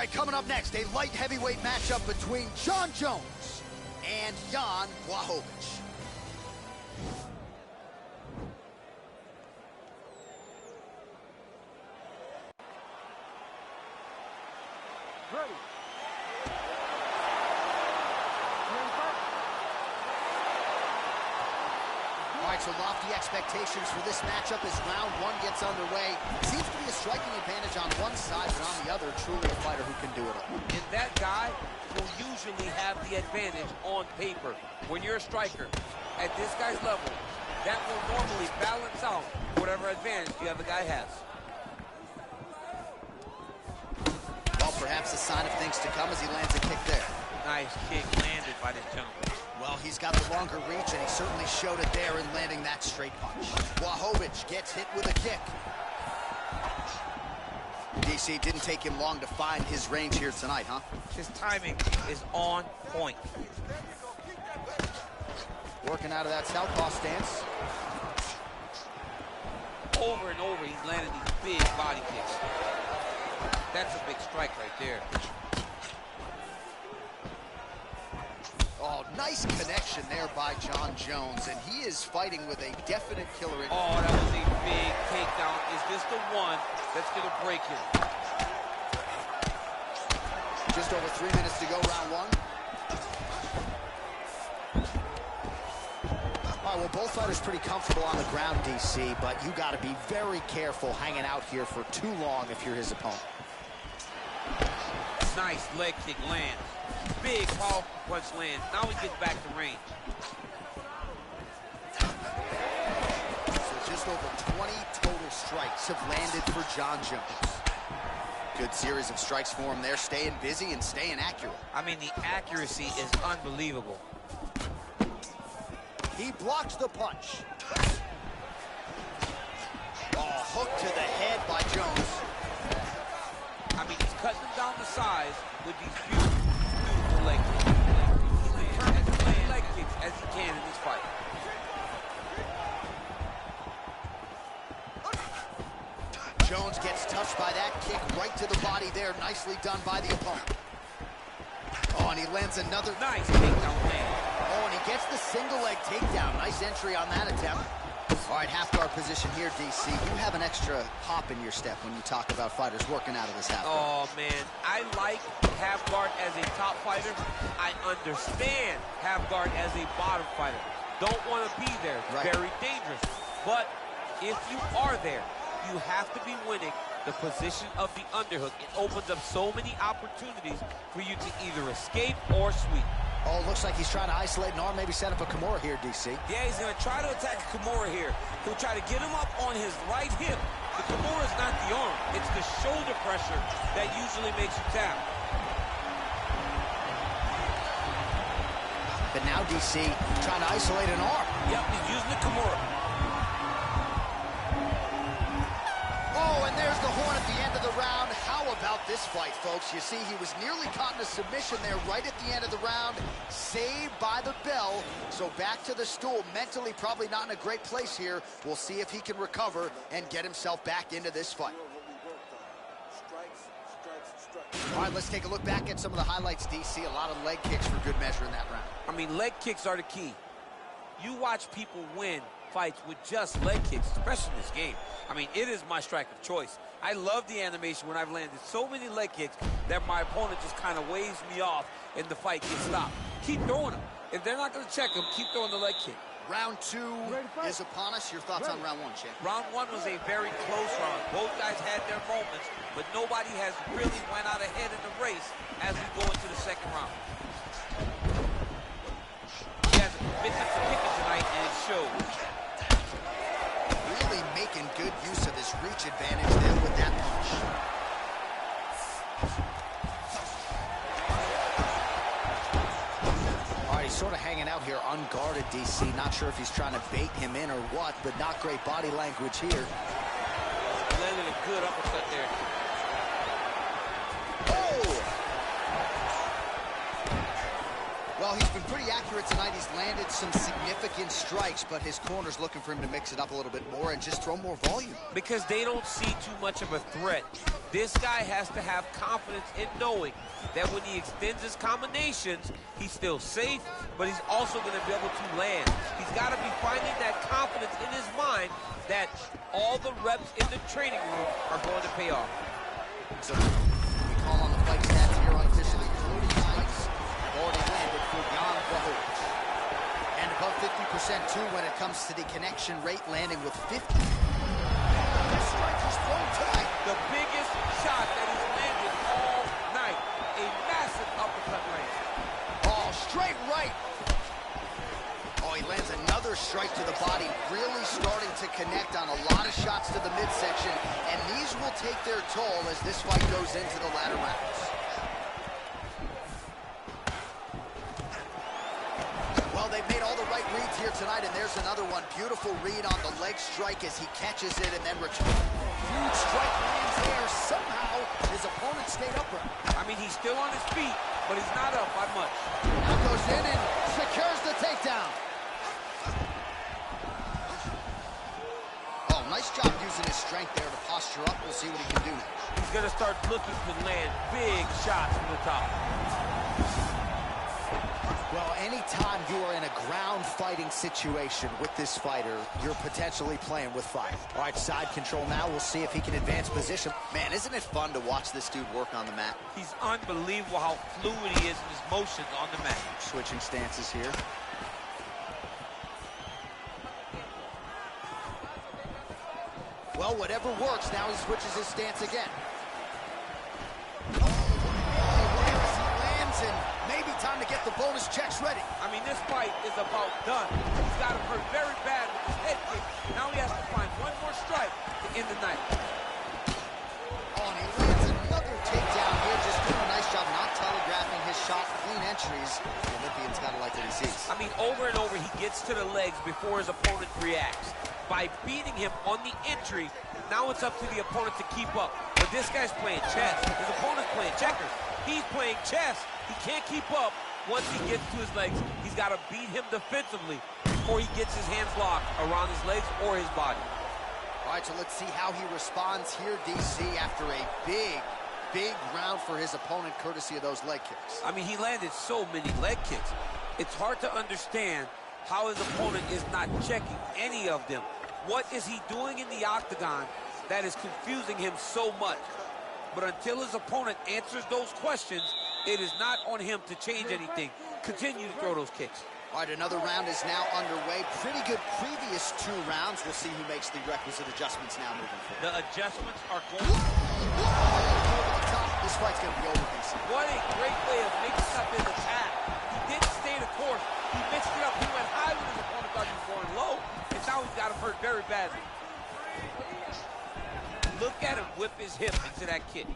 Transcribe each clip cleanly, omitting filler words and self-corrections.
right, coming up next, a light heavyweight matchup between Jon Jones and Jan Blachowicz. Ready. All right, so lofty expectations for this matchup as round one gets underway. Seems to be a striking advantage on one side, but on the other, truly a fighter who can do it all. And that guy will usually have the advantage on paper. When you're a striker at this guy's level, that will normally balance out whatever advantage the other guy has. Well, perhaps a sign of things to come as he lands a kick there. Nice kick landed by this gentleman. Well, he's got the longer reach, and he certainly showed it there in landing that straight punch. Blachowicz gets hit with a kick. DC, didn't take him long to find his range here tonight, huh? His timing is on point. Working out of that southpaw stance. Over and over, he's landed these big body kicks. That's a big strike right there. Oh, nice connection there by Jon Jones, and he is fighting with a definite killer. Oh, that was a big takedown. Is this the one that's going to break him? Just over 3 minutes to go, round one. All right, well, both fighters pretty comfortable on the ground, DC, but you got to be very careful hanging out here for too long if you're his opponent. Nice leg kick lands. Big, powerful punch lands. Now he gets back to range. So just over 20 total strikes have landed for Jon Jones. Good series of strikes for him there, staying busy and staying accurate. I mean, the accuracy is unbelievable. He blocks the punch. Oh, hook to the head by Jones. I mean, he's cutting them down to size with these beautiful leg kicks. He's as many leg kicks as he can in this fight. Jones gets touched by that kick right to the body there. Nicely done by the opponent. Oh, and he lands another nice takedown land. Oh, and he gets the single leg takedown. Nice entry on that attempt. All right, half guard position here, DC. You have an extra hop in your step when you talk about fighters working out of this half guard. Oh, man. I like half guard as a top fighter. I understand half guard as a bottom fighter. Don't want to be there. It's very dangerous. But if you are there, you have to be winning the position of the underhook. It opens up so many opportunities for you to either escape or sweep. Oh, looks like he's trying to isolate an arm, maybe set up a Kimura here, DC. Yeah, he's going to try to attack Kimura here. He'll try to get him up on his right hip. The Kimura is not the arm. It's the shoulder pressure that usually makes you tap. But now DC trying to isolate an arm. Yep, he's using the Kimura. Oh, and there's the horn at the end of the round. How about this fight, folks? You see, he was nearly caught in a submission there right at the end of the round. Saved by the bell. So back to the stool. Mentally probably not in a great place here. We'll see if he can recover and get himself back into this fight. All right, let's take a look back at some of the highlights, DC. A lot of leg kicks for good measure in that round. I mean, leg kicks are the key. You watch people win fights with just leg kicks, especially in this game. I mean, it is my strike of choice. I love the animation when I've landed so many leg kicks that my opponent just kind of waves me off and the fight gets stopped. Keep throwing them. If they're not going to check them, keep throwing the leg kick. Round two is upon us. Your thoughts on round one, champ? Round one was a very close round. Both guys had their moments, but nobody has really went out ahead in the race as we go into the second round. He has a commitment to kicking tonight, and it shows. Really making good use of his reach advantage there with that punch. All right, he's sort of hanging out here unguarded, DC. Not sure if he's trying to bait him in or what, but not great body language here. Landed a good uppercut there. Oh! Well, he's been pretty accurate tonight. He's landed some significant strikes, but his corner's looking for him to mix it up a little bit more and just throw more volume. Because they don't see too much of a threat. This guy has to have confidence in knowing that when he extends his combinations, he's still safe, but he's also going to be able to land. He's got to be finding that confidence in his mind that all the reps in the training room are going to pay off. So we call on the fight stats here unofficially. 40 fights have already landed for Jan Blachowicz. And above 50% too when it comes to the connection rate, landing with 50. This striker's thrown tonight. The biggest shot that he's landed all night. A massive uppercut range. Oh, straight right. Oh, he lands another strike to the body, really starting to connect on a lot of shots to the midsection, and these will take their toll as this fight goes into the latter rounds. Well, they've made all the right reads here tonight, and there's another one. Beautiful read on the leg strike as he catches it and then returns. Huge strike lands there. Somehow, his opponent stayed upright. I mean, he's still on his feet, but he's not up by much. Now goes in and secures the takedown. Oh, nice job using his strength there to posture up. We'll see what he can do. He's going to start looking to land big shots from the top. Well, anytime you are in a ground fighting situation with this fighter, you're potentially playing with fire. All right, side control now. We'll see if he can advance position. Man, isn't it fun to watch this dude work on the mat? He's unbelievable how fluid he is in his motions on the mat. Switching stances here. Well, whatever works, now he switches his stance again. And maybe time to get the bonus checks ready. I mean, this fight is about done. He's got him hurt very bad with his head kick. Now he has to find one more strike to end the night. Oh, and he lands another takedown here, just doing a nice job not telegraphing his shot. Clean entries. The Olympian's got to like what he sees. I mean, over and over, he gets to the legs before his opponent reacts. By beating him on the entry, now it's up to the opponent to keep up. But this guy's playing chess. His opponent's playing checkers. He's playing chess. He can't keep up once he gets to his legs. He's got to beat him defensively before he gets his hands locked around his legs or his body. All right, so let's see how he responds here, DC, after a big round for his opponent, courtesy of those leg kicks. I mean, he landed so many leg kicks. It's hard to understand how his opponent is not checking any of them. What is he doing in the octagon that is confusing him so much? But until his opponent answers those questions, it is not on him to change anything. Continue to throw those kicks. All right, another round is now underway. Pretty good previous two rounds. We'll see who makes the requisite adjustments now moving forward. The adjustments are going... Over the top. This fight's going to be over, DC. What a great way of mixing up his attack. He didn't stay the course. He mixed it up. He went high when his opponent thought he was going low, and now he's got him hurt very badly. Look at him whip his hip into that kick.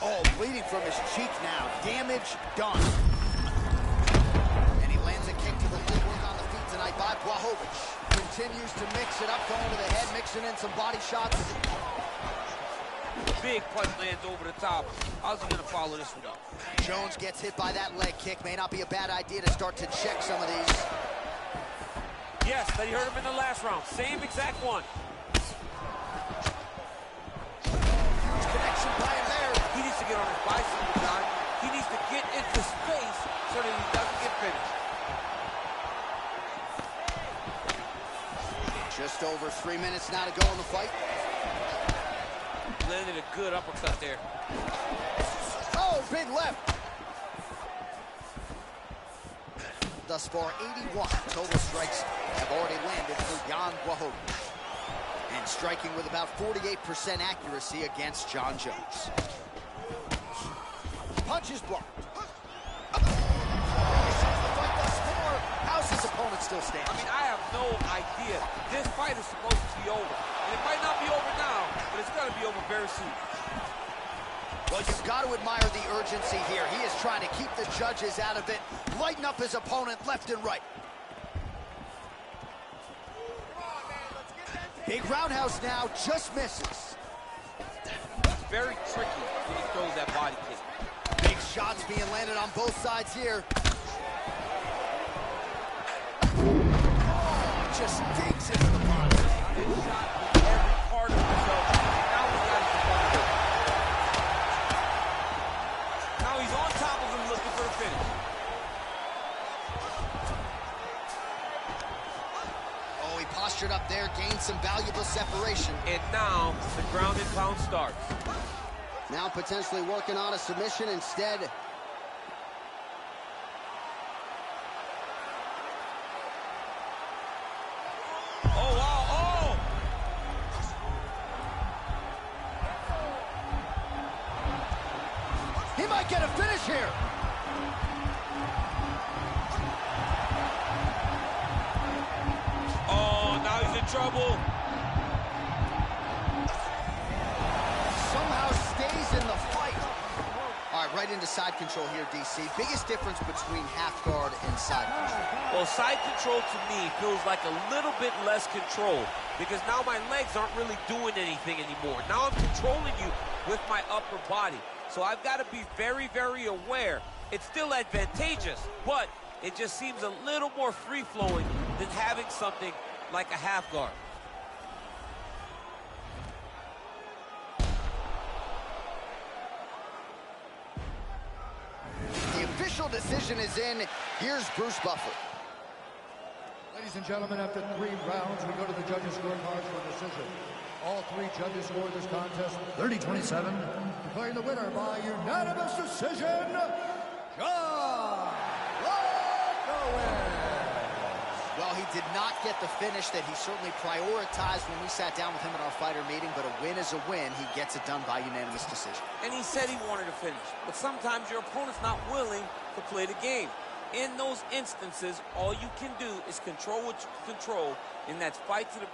Oh, bleeding from his cheek now. Damage done. And he lands a kick to the leg work on the feet tonight by Blachowicz. Continues to mix it up, going to the head, mixing in some body shots. Big punch lands over the top. How's he going to follow this one up? Jones gets hit by that leg kick. May not be a bad idea to start to check some of these. Yes, but he hurt him in the last round. Same exact one. Huge connection by him there. He needs to get on his bicycle, John. He needs to get into space so that he doesn't get finished. Just over 3 minutes now to go in the fight. Landed a good uppercut there. Oh, big left. Thus far, 81 total strikes have already landed for Jan Blachowicz. And striking with about 48% accuracy against Jon Jones. Punch is blocked. How's his opponent still standing? I mean, I have no idea. This fight is supposed to be over. And it might not be over now, but it's going to be over very soon. Well, you've got to admire the urgency here. He is trying to keep the judges out of it, lighten up his opponent left and right. Big roundhouse now, just misses. very tricky when he throws that body kick. Big shots being landed on both sides here. Oh, just digs into the body. This shot with every part of himself. Now he's got his opponent. Now he's on top of him looking for the finish. Oh, he postured up there, gained some valuable separation. And now the ground and pound starts. Now potentially working on a submission instead. Oh, wow, oh! He might get a finish here. Oh, now he's in trouble. Somehow stays in the fight. All right, right into side control here, DC. Biggest difference between half guard and side control. Well, side control to me feels like a little bit less control because now my legs aren't really doing anything anymore. Now I'm controlling you with my upper body. So I've got to be very, very aware. It's still advantageous, but it just seems a little more free-flowing than having something like a half guard. The official decision is in. Here's Bruce Buffer. Ladies and gentlemen, after 3 rounds, we go to the judges' scorecards for a decision. All 3 judges scored this contest 30-27, declaring the winner by unanimous decision, John Blachowicz. Well, he did not get the finish that he certainly prioritized when we sat down with him at our fighter meeting, but a win is a win. He gets it done by unanimous decision. And he said he wanted to finish, but sometimes your opponent's not willing to play the game. In those instances, all you can do is control what you can control, and that's fight to the...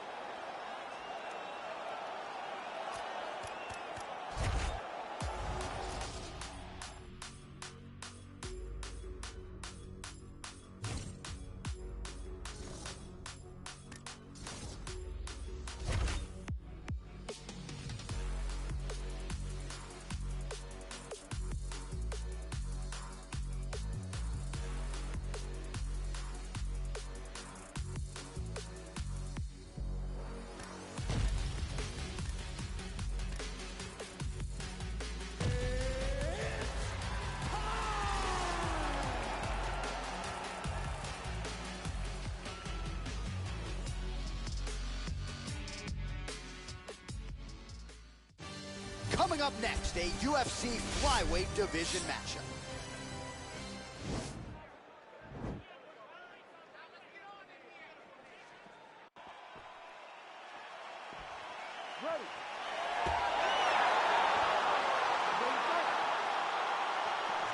Coming up next, a UFC flyweight division matchup. Ready.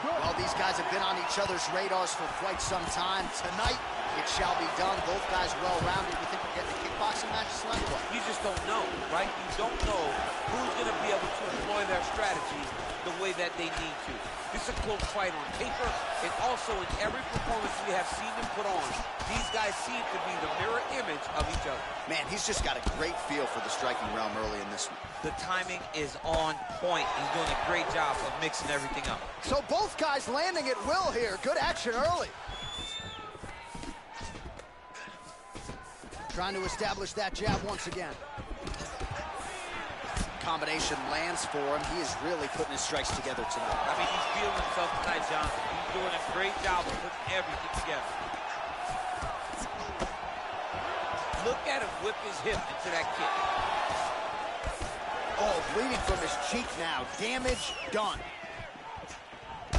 Well, these guys have been on each other's radars for quite some time. Tonight, it shall be done. Both guys well-rounded. You think we're getting a kickboxing match tonight or what? You just don't know, right? You don't know who's going to be able to employ their strategies the way that they need to. This is a close fight on paper, and also in every performance we have seen them put on, these guys seem to be the mirror image of each other. Man, he's just got a great feel for the striking realm early in this one. The timing is on point. He's doing a great job of mixing everything up. So both guys landing at will here. Good action early. Trying to establish that jab once again. Combination lands for him. He is really putting his strikes together tonight. I mean, he's feeling himself tonight, Johnson. He's doing a great job of putting everything together. Look at him whip his hip into that kick. Oh, bleeding from his cheek now. Damage done.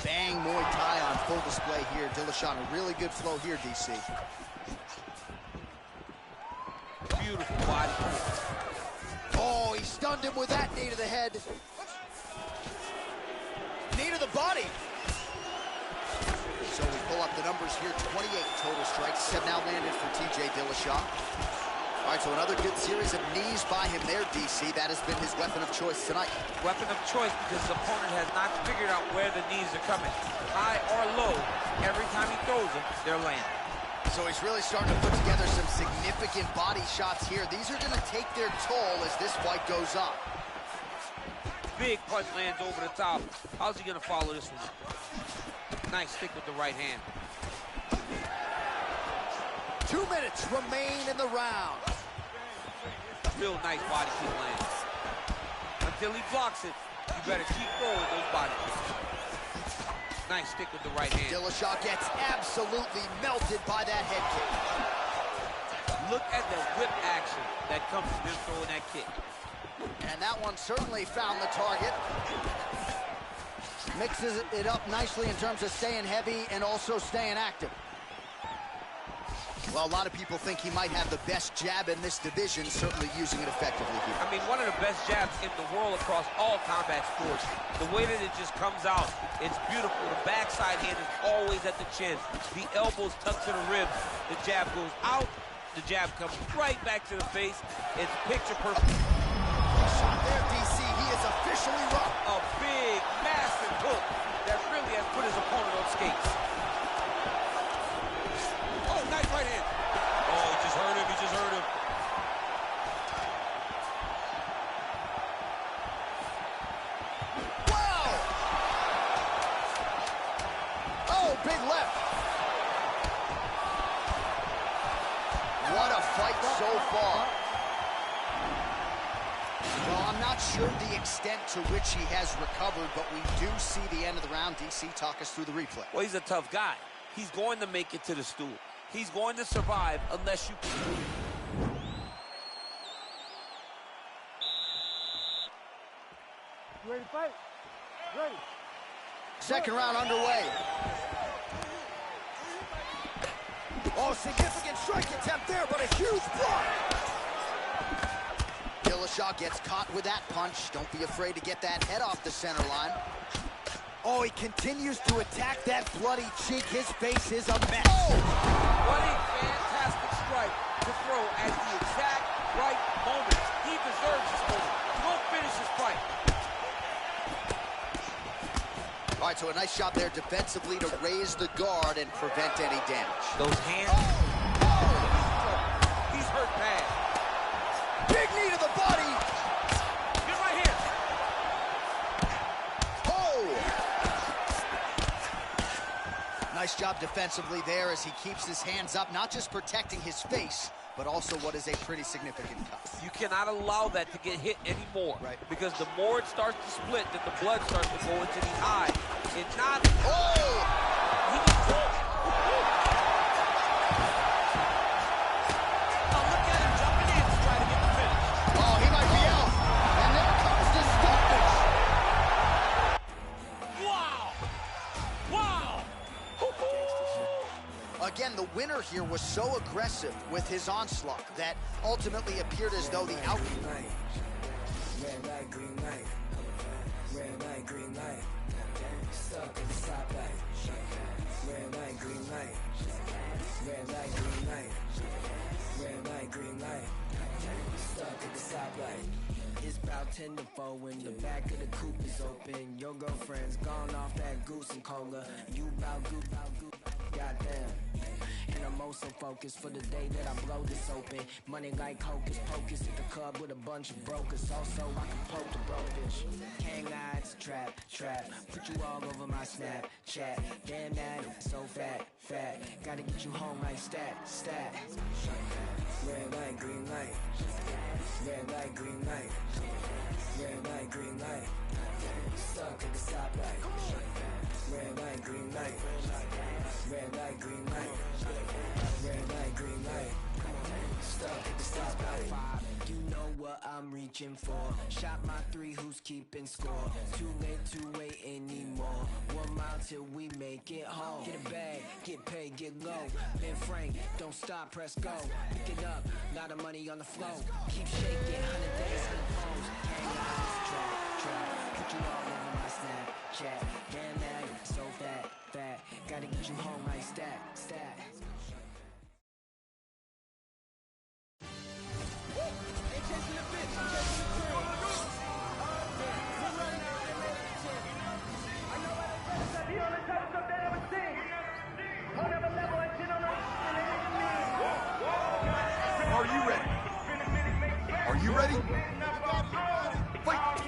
Bang, Muay Thai on full display here. Dillashaw, a really good flow here, DC. Beautiful body. Oh, he stunned him with that knee to the head. Knee to the body. So we pull up the numbers here. 28 total strikes have now landed for TJ Dillashaw. All right, so another good series of knees by him there, DC. That has been his weapon of choice tonight. Weapon of choice because his opponent has not figured out where the knees are coming. High or low, every time he throws them, they're landing. So he's really starting to put together some significant body shots here. These are going to take their toll as this fight goes on. Big punch lands over the top. How's he gonna follow this one? Nice stick with the right hand. 2 minutes remain in the round. Real nice body kick lands. Until he blocks it, you better keep going with those body kicks. Nice stick with the right hand. Dillashaw gets absolutely melted by that head kick. Look at the whip action that comes from him throwing that kick. And that one certainly found the target. Mixes it up nicely in terms of staying heavy and also staying active. Well, a lot of people think he might have the best jab in this division, certainly using it effectively here. I mean, one of the best jabs in the world across all combat sports. The way that it just comes out, it's beautiful. The backside hand is always at the chin. The elbows tucked to the ribs. The jab goes out. The jab comes right back to the face. It's picture perfect. Shot there, DC. He is officially rocked. A big, massive hook that really has put his opponent on skates. Oh, nice right hand. Oh, he just hurt him. He just hurt him. Wow! Oh, big left. What a fight so far. Well, I'm not sure the extent to which he has recovered, but we do see the end of the round. DC, talk us through the replay. Well, he's a tough guy. He's going to make it to the stool. He's going to survive unless you... You ready to fight? Ready. Second round underway. Oh, significant strike attempt there, but a huge block. Dillashaw gets caught with that punch. Don't be afraid to get that head off the center line. Oh, he continues to attack that bloody cheek. His face is a mess. Oh! What a fantastic strike to throw at the exact right moment. He deserves this moment. Don't finish his fight. All right, so a nice shot there defensively to raise the guard and prevent any damage. Those hands. He's hurt bad. Big knee to the body. Good right here. Oh! Nice job defensively there as he keeps his hands up, not just protecting his face, but also what is a pretty significant cut. You cannot allow that to get hit anymore. Right. Because the more it starts to split, then the blood starts to go into the eye. It's not... Oh! He just... Oh, look at him jumping in to try to get the finish. Oh, he might be out. And there comes the stoppage. Wow! Wow! Again, the winner here was so aggressive with his onslaught that ultimately appeared as though the outcome... Red light, green light. Red light, green light. Stuck at the stoplight. Red light, green light. Red light, green light. Red light, green light. Stuck at the stoplight. It's about 10 to 4 when the back of the coupe is open. Your girlfriend's gone off that goose and cola. You bout goop, goddamn. And I'm also focused for the day that I blow this open. Money like hocus pocus at the club with a bunch of brokers. Also, I can poke the brokerage. Hang out, it's a trap. Put you all over my Snapchat. Damn that, so fat. Gotta get you home like stat. Red light, green light. Red light, green light. Red light, green light. Stuck at the stoplight. Red light, green light. Red light, green light. Red light, green light. Stuck at the stoplight. You know what I'm reaching for. Shot my 3, who's keeping score? Too late to wait anymore. 1 mile till we make it home. Get a bag, get paid, get low. Ben Frank, don't stop, press go. Pick it up, lot of money on the flow. Keep shaking, 100 days, 100 phones. Hang on, it's trap. Put you all over my Snapchat. Damn that, so fat. Gotta get you home like stat. Are you ready? Are you ready? Fight!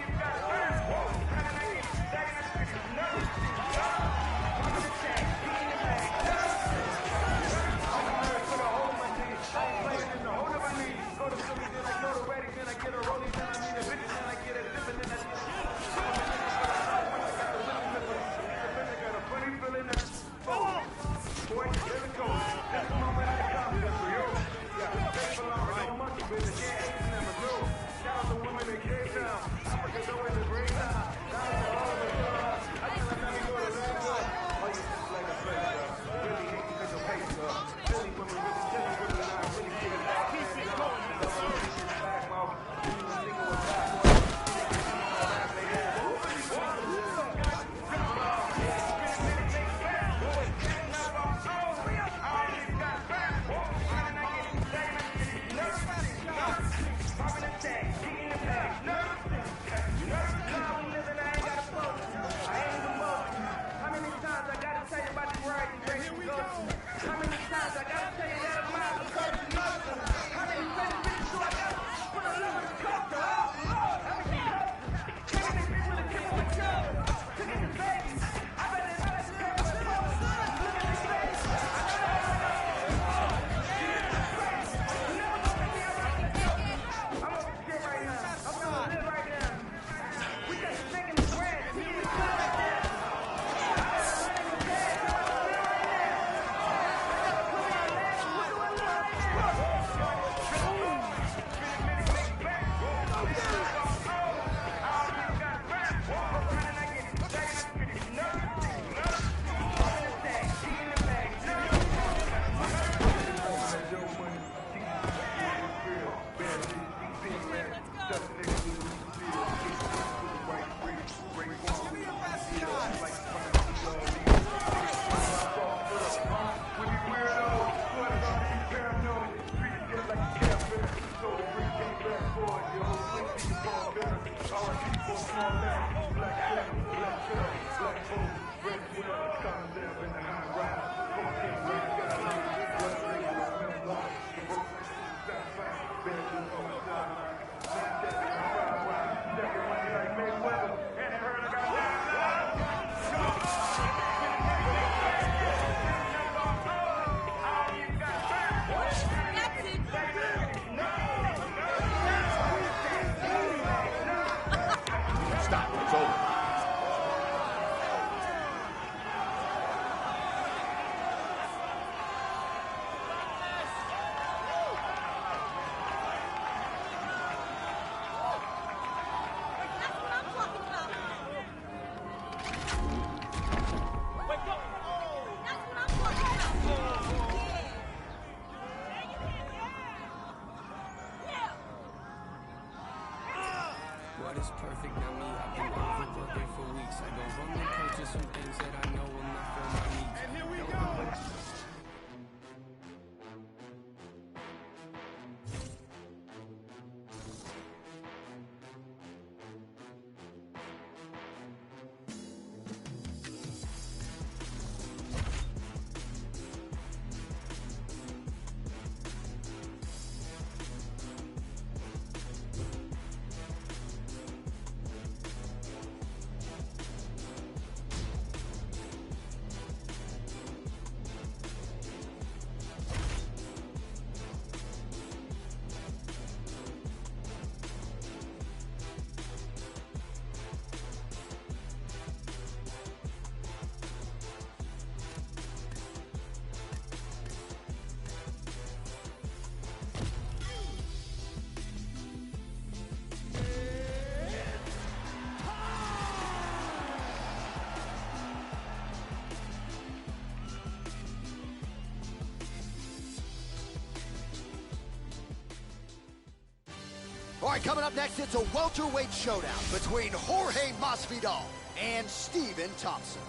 right, coming up next, it's a welterweight showdown between Jorge Masvidal and Stephen Thompson.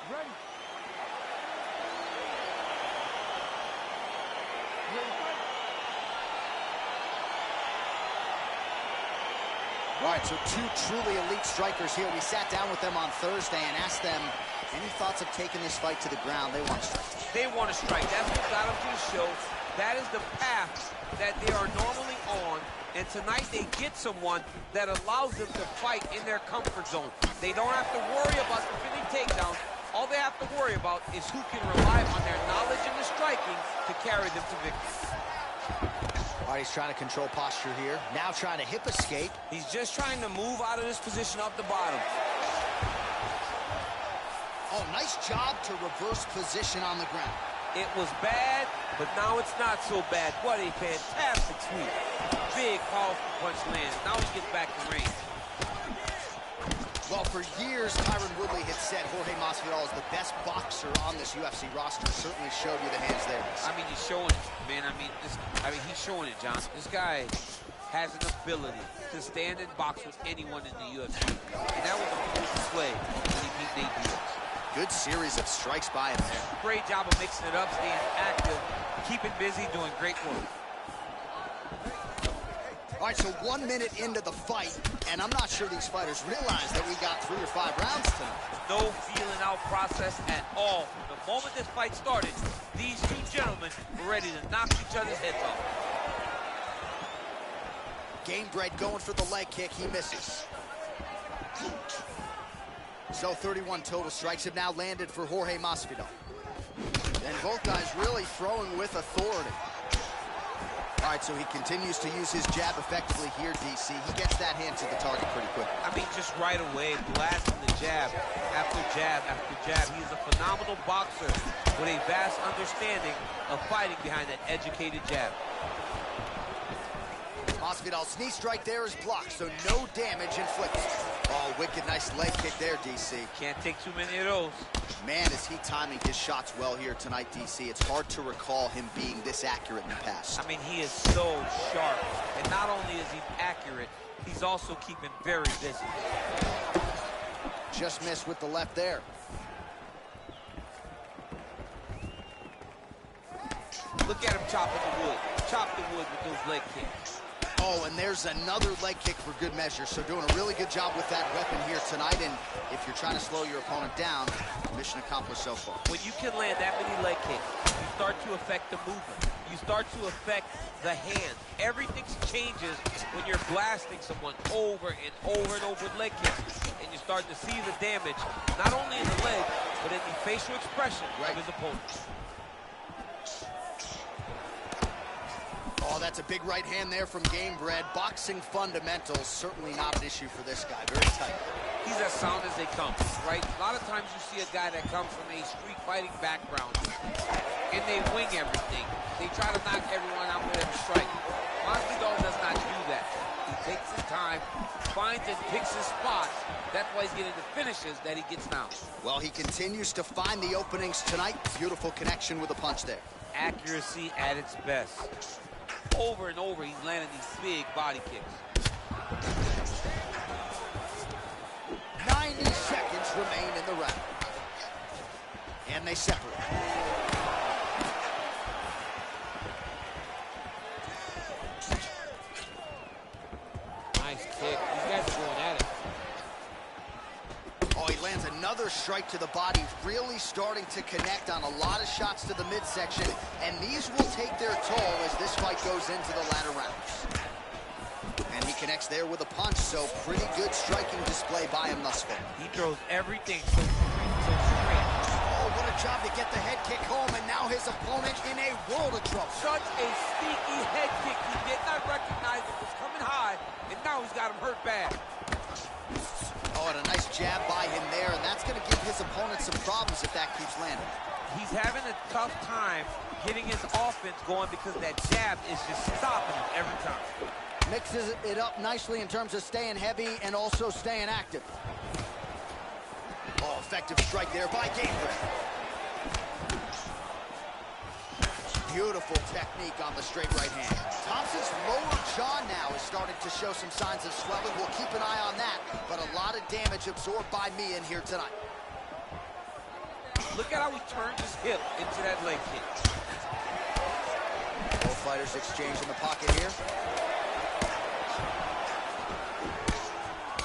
Ready. All right, so two truly elite strikers here. We sat down with them on Thursday and asked them any thoughts of taking this fight to the ground. They want to strike. They want to strike. That's what got them to the show. That is the path that they are normally on. And tonight they get someone that allows them to fight in their comfort zone. They don't have to worry about defending takedowns. All they have to worry about is who can rely on their knowledge in the striking to carry them to victory. All right, he's trying to control posture here. Now trying to hip escape. He's just trying to move out of this position off the bottom. Oh, nice job to reverse position on the ground. It was bad, but now it's not so bad. What a fantastic sweep. Big, powerful punch lands. Now he gets back in range. Well, for years, Tyron Woodley had said Jorge Masvidal is the best boxer on this UFC roster. Certainly showed you the hands there. I mean, he's showing it, man. I mean, he's showing it, John. This guy has an ability to stand and box with anyone in the UFC. And that was a full display when he beat Nate Diaz. Good series of strikes by him there. Great job of mixing it up, staying active, keeping busy, doing great work. All right, so 1 minute into the fight, and I'm not sure these fighters realize that we got 3 or 5 rounds tonight. No feeling out process at all. The moment this fight started, these two gentlemen were ready to knock each other's heads off. Gamebred going for the leg kick. He misses. So 31 total strikes have now landed for Jorge Masvidal. And both guys really throwing with authority. All right, so he continues to use his jab effectively here, DC. He gets that hand to the target pretty quick. I mean, just right away, blasting the jab after jab after jab. He's a phenomenal boxer with a vast understanding of fighting behind that educated jab. Masvidal's knee strike there is blocked, so no damage inflicted. Oh, wicked nice leg kick there, DC. Can't take too many of those. Man, is he timing his shots well here tonight, DC. It's hard to recall him being this accurate in the past. I mean, he is so sharp. And not only is he accurate, he's also keeping very busy. Just missed with the left there. Look at him chopping the wood. Chop the wood with those leg kicks. Oh, and there's another leg kick for good measure. So doing a really good job with that weapon here tonight. And if you're trying to slow your opponent down, mission accomplished so far. When you can land that many leg kicks, you start to affect the movement. You start to affect the hand. Everything changes when you're blasting someone over and over and over with leg kicks. And you start to see the damage, not only in the leg, but in the facial expression of his opponent. Oh, that's a big right hand there from Gamebred. Boxing fundamentals, certainly not an issue for this guy. Very tight. He's as sound as they come, right? A lot of times you see a guy that comes from a street fighting background, and they wing everything. They try to knock everyone out with every strike. Masvidal does not do that. He takes his time, finds and picks his spots. That's why he's getting the finishes that he gets now. Well, he continues to find the openings tonight. Beautiful connection with a punch there. Accuracy at its best. Over and over, he's landing these big body kicks. 90 seconds remain in the round. And they separate. Nice kick. These guys are going at it. Oh, he lands another strike to the body, really starting to connect on a lot of shots to the midsection, and these will take their toll as this fight goes into the latter rounds. And he connects there with a punch, so pretty good striking display by him thus far. He throws everything so straight. Oh, what a job to get the head kick home, and now his opponent in a world of trouble. Such a sneaky head kick. He did not recognize it was coming high, and now he's got him hurt bad. Oh, and a nice jab by him there, and that's going to give his opponent some problems if that keeps landing. He's having a tough time getting his offense going because that jab is just stopping him every time. Mixes it up nicely in terms of staying heavy and also staying active. Oh, effective strike there by Gamebred. Beautiful technique on the straight right hand. Thompson's lower jaw now is starting to show some signs of swelling. We'll keep an eye on that, but a lot of damage absorbed by Mian here tonight. Look at how he turned his hip into that leg kick. Both fighters exchange in the pocket here.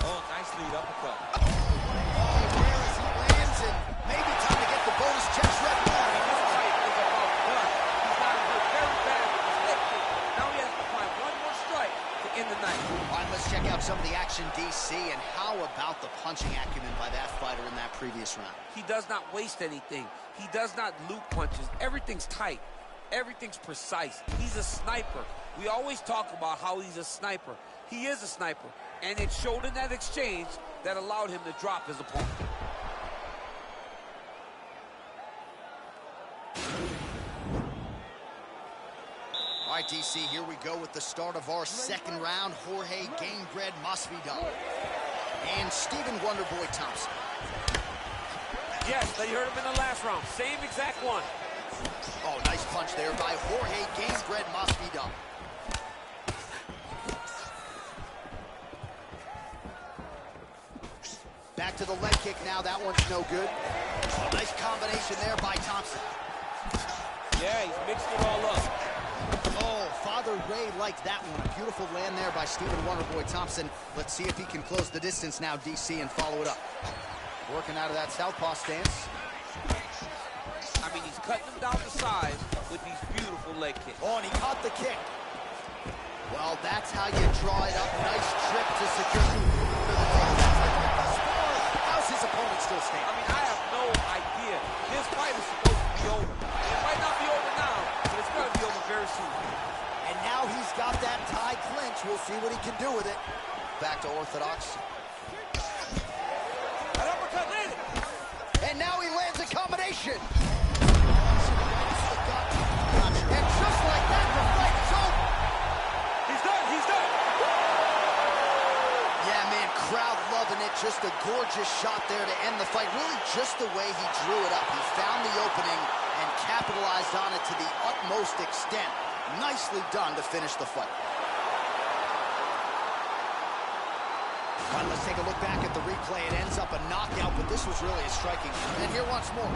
Oh, nice lead uppercut. Where as he lands, and maybe time to get the bonus checks right now. This fight is about done. He's got hit very bad with his leg kick. Now he has to find one more strike to end the night. All right, let's check out some of the action, DC, and how about the punching acumen by that fighter in that previous round? He does not waste anything. He does not loop punches. Everything's tight. Everything's precise. He's a sniper. We always talk about how he's a sniper. He is a sniper. And it showed in that exchange that allowed him to drop his opponent. All right, DC, here we go with the start of our second round. Jorge Gamebred Masvidal and Stephen Wonderboy Thompson. Yes, they heard him in the last round. Same exact one. Oh, nice punch there by Jorge Gamebred Masvidal. Back to the leg kick now. That one's no good. Oh, nice combination there by Thompson. Yeah, he's mixed it all up. Oh, Father Ray liked that one. A beautiful land there by Stephen Wonderboy Thompson. Let's see if he can close the distance now, DC, and follow it up. Working out of that southpaw stance. I mean, he's cutting them down to size with these beautiful leg kicks. Oh, and he caught the kick. Well, that's how you draw it up. Nice trip to secure. How's his opponent still I standing? mean, I have no idea. This fight is supposed to be over. It might not be over now, but it's going to be over very soon. And now he's got that tie clinch. We'll see what he can do with it. Back to orthodox. That uppercut landed. And now he lands a combination. And just like that, the fight is over. He's done. He's done. Yeah, man, crowd loving it. Just a gorgeous shot there to end the fight. Really just the way he drew it up. He found the opening and capitalized on it to the utmost extent. Nicely done to finish the fight. All right, let's take a look back at the replay. It ends up a knockout, but this was really a striking. And here once more.